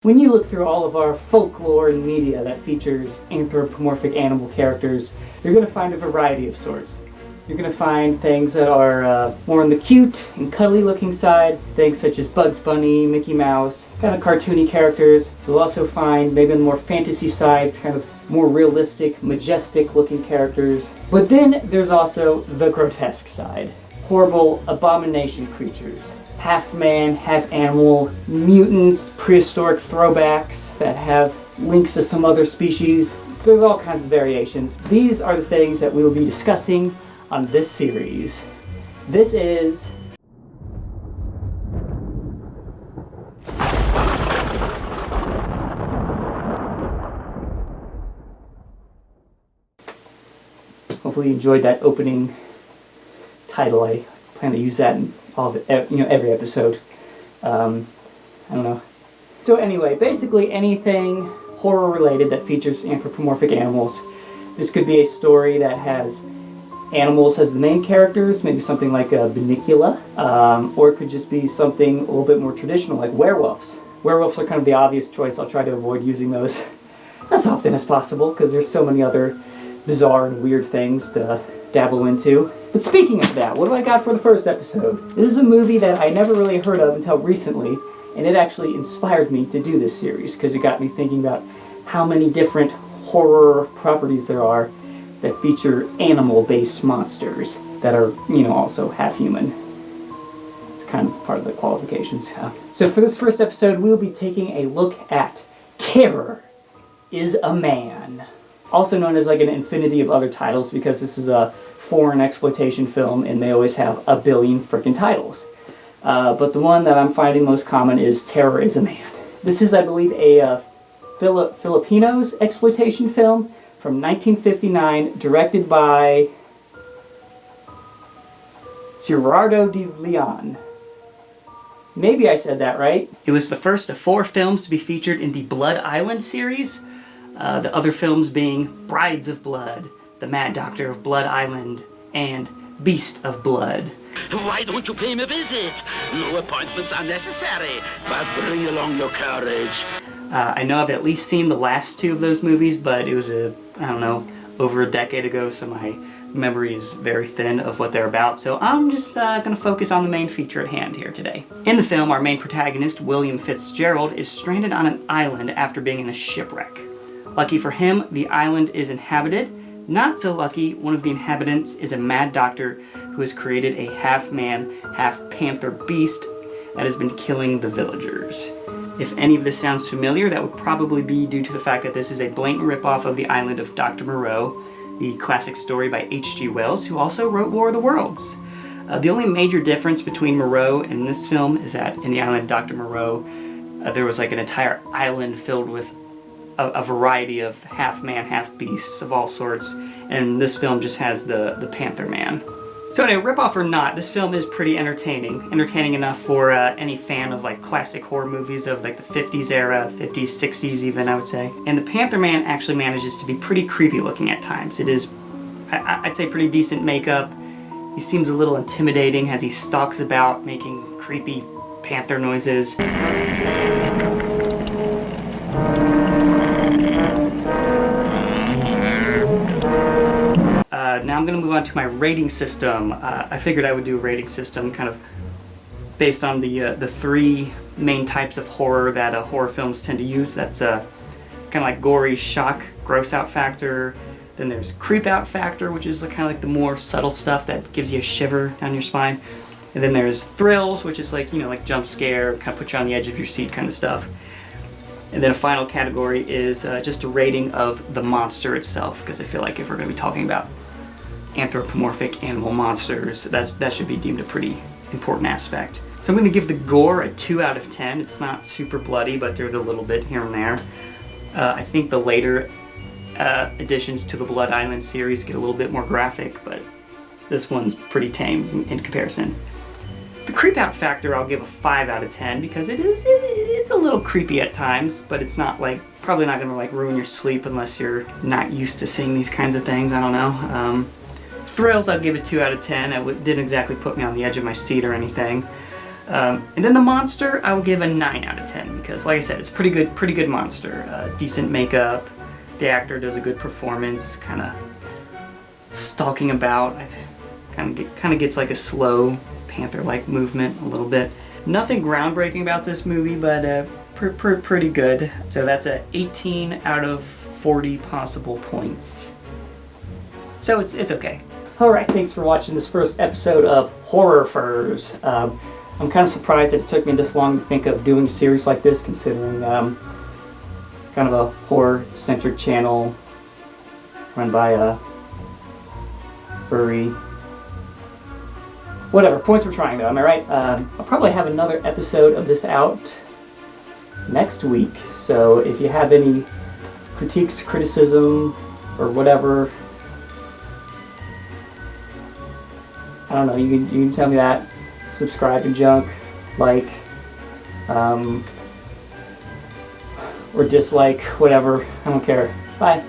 When you look through all of our folklore and media that features anthropomorphic animal characters, you're going to find a variety of sorts. You're going to find things that are more on the cute and cuddly looking side, things such as Bugs Bunny, Mickey Mouse, kind of cartoony characters. You'll also find maybe on the more fantasy side, kind of more realistic, majestic looking characters. But then there's also the grotesque side. Horrible abomination creatures. Half man, half animal, mutants, prehistoric throwbacks that have links to some other species. There's all kinds of variations. These are the things that we will be discussing on this series. This is hopefully you enjoyed that opening title. I plan to use that in all of it, every episode. I don't know. So anyway, basically anything horror related that features anthropomorphic animals. This could be a story that has animals as the main characters, maybe something like a Bunnicula, or it could just be something a little bit more traditional like werewolves. Werewolves are kind of the obvious choice. I'll try to avoid using those as often as possible because there's so many other bizarre and weird things to dabble into. But speaking of that, what do I got for the first episode? This is a movie that I never really heard of until recently, and it actually inspired me to do this series because it got me thinking about how many different horror properties there are that feature animal-based monsters that are, also half human. It's kind of part of the qualifications. So for this first episode, we'll be taking a look at Terror is a Man. Also known as like an infinity of other titles because this is a foreign exploitation film and they always have a billion frickin' titles. But the one that I'm finding most common is Terror is a Man. This is, I believe, a Filipinos exploitation film from 1959, directed by Gerardo de Leon. Maybe I said that right. It was the first of 4 films to be featured in the Blood Island series. The other films being Brides of Blood, The Mad Doctor of Blood Island, and Beast of Blood. Why don't you pay me a visit? No appointments are necessary, but bring along your courage. I know I've at least seen the last 2 of those movies, but it was over a decade ago, so my memory is very thin of what they're about, so I'm just going to focus on the main feature at hand here today. In the film, our main protagonist, William Fitzgerald, is stranded on an island after being in a shipwreck. Lucky for him, the island is inhabited. Not so lucky, one of the inhabitants is a mad doctor who has created a half-man, half-panther beast that has been killing the villagers. If any of this sounds familiar, that would probably be due to the fact that this is a blatant ripoff of The Island of Dr. Moreau, the classic story by H.G. Wells, who also wrote War of the Worlds. The only major difference between Moreau and this film is that in The Island of Dr. Moreau, there was like an entire island filled with a variety of half-man, half-beasts of all sorts, and this film just has the Panther Man. So anyway, ripoff or not, this film is pretty entertaining. Entertaining enough for any fan of like classic horror movies of like the 50s era, 50s, 60s even, I would say. And the Panther Man actually manages to be pretty creepy looking at times. It is, I'd say, pretty decent makeup. He seems a little intimidating as he stalks about making creepy panther noises. Now I'm going to move on to my rating system. I figured I would do a rating system kind of based on the 3 main types of horror that horror films tend to use. That's kind of like gory shock, gross out factor. Then there's creep out factor, which is kind of like the more subtle stuff that gives you a shiver down your spine. And then there's thrills, which is like, like jump scare, kind of put you on the edge of your seat kind of stuff. And then a final category is just a rating of the monster itself, because I feel like if we're going to be talking about anthropomorphic animal monsters, that should be deemed a pretty important aspect. So I'm going to give the gore a 2 out of 10. It's not super bloody, but there's a little bit here and there. I think the later additions to the Blood Island series get a little bit more graphic, but this one's pretty tame in comparison. The creep out factor I'll give a 5 out of 10 because it's a little creepy at times, but it's not like, probably not going to like ruin your sleep unless you're not used to seeing these kinds of things. I don't know. Thrills I'll give it 2 out of 10. It didn't exactly put me on the edge of my seat or anything. And then the monster, I will give a 9 out of 10 because, like I said, it's pretty good monster. Decent makeup. The actor does a good performance. Kind of stalking about. Kind of gets like a slow panther-like movement a little bit. Nothing groundbreaking about this movie, but pretty good. So that's a 18 out of 40 possible points. So it's okay. Alright, thanks for watching this first episode of Horror Furs. I'm kind of surprised that it took me this long to think of doing a series like this, considering kind of a horror-centric channel run by a furry. Whatever, points for trying though, am I right? I'll probably have another episode of this out next week, so if you have any critiques, criticism, or whatever, I don't know, you can tell me that. Subscribe to junk, like, or dislike, whatever, I don't care. Bye.